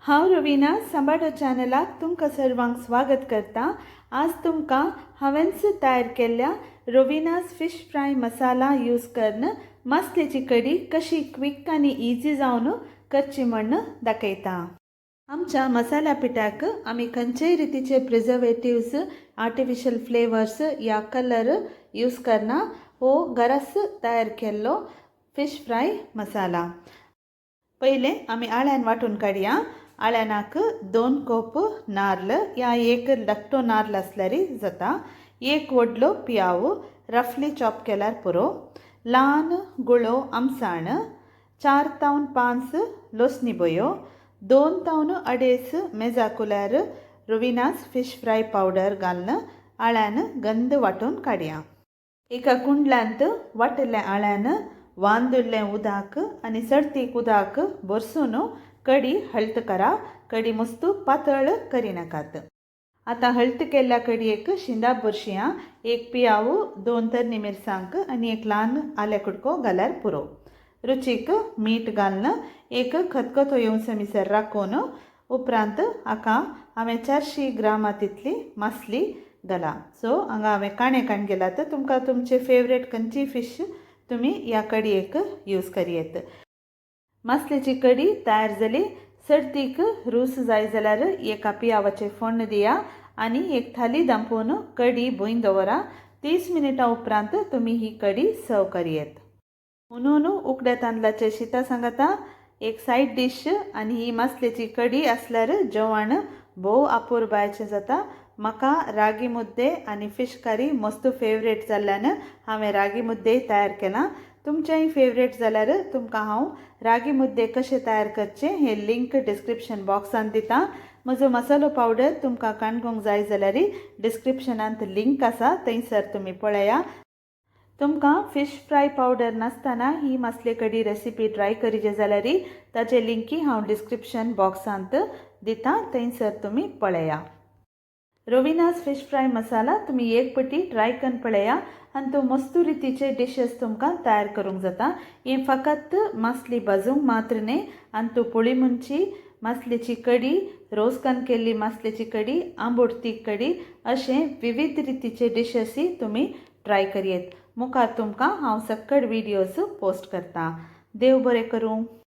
हांव रवीना सांबाडो चॅनलाक तुमकां सर्वांक स्वागत करता। आज तुमकां हांवेंच तयार केल्ल्या रवीनास फिश फ्राय मसाला यूज करून मासलेची कडी कशी क्विक आनी इजी जावन करची म्हण दाखयता। आमच्या मसाला पिठाक आमी खंयचेय रितीचे प्रिझर्वेटिव्स, आर्टिफिशियल फ्लेवर्स या कलर यूज करना। हो घराच तयार केल्लो फिश फ्राय मसाला। पहिले आमी आळ्यान वाटून काडया। आळ्यानाक 2 कप नारळ या एक धाकटो नारळ आसल्यार जाता। एक व्हडलो पियाव रफली चॉप केल्यार पुरो। ल्हान गुळो आमसाण, 4 तावन 5 लसणी बयो, 2 तावन 2.5 मेजाकुल्यार रवीनास फिश फ्राय पावडर घालून आळ्यान गंद वाटून काडया। एका कुंडलांत वाटिल्ल्या आळ्यान वान दवरलें उदक आनी सर्तीक उदक भरसून कडी हळद करा। कडी मस्त पातळ करिनाकात। आता हळद केल्ल्या कडयेक शिंदा भरशिया एक पियाव, 2 तरणी मिरसांग आनी एक ल्हान आले कुडको घाल्यार पुरो। रुचीक मीठ घालून एक खतखतो येवसर राखून उपरांत हाका हांवें 400 ग्रामां तितली मासली घाला। सो हांगा हांवें काणये गेलात। तुमकां तुमचे फेवरेट खंयची फिश तुमी ह्या कडयेक यूज करियेत। मासलेची कडी तयार जाली। सर्तीक रूस जाय जाल्यार एका पियावाचे फोण्ण दिया आनी एक थाली दांपून कडी भुंय दवरा। 30 मिनिटां उपरांत तुमी ही कडी सर्व करियेत। म्हणून उकड्या तांदळाचे शिता सांगता एक सायड डिश आनी ही मासलेची कडी आसल्यार जेवण भोव आपुरबायेचें जाता। म्हाका रागी मुद्दे आनी फिश करी मस्त फेवरेट जाल्ल्यान हांवें रागी मुद्दे तयार केला। तुमचेय फेवरेट जाल्यार तुमकां हांव रागी मुद्दे कशे तयार करचे हे लिंक डिस्क्रिप्शन बॉक्सांत दिता। म्हजो मसालो पावडर तुमकां काणकोंक जाय जाल्यार डिस्क्रिप्शनांत लिंक आसा, थंयसर तुमी पळया। तुमकां फिश फ्राय पावडर नासतना ही मासले कडी रेसिपी ट्राय करिजे जाल्यार ताचे लिंकी हांव डिस्क्रिप्शन बॉक्सांत दिता, थंयसर तुमी पळया। रवीनास फिश फ्राय मसाला तुमी एक पटी ट्राय करून पळया आनी तो मस्त रितीचे डिशेस तुमकां तयार करूंक जाता। हे फकत मासली भाजूंक मात्र न्ही, आनी तो पोळी मुंची मासलेची कडी, रोस करून केल्ली मासलेची कडी, आंबूट तीख कडी अशें विविध रितीचे डिशेसय तुमी ट्राय करियेत। मुखार तुमकां हांव सक्कड व्हिडियोज पोस्ट करता। देव बरें करूं।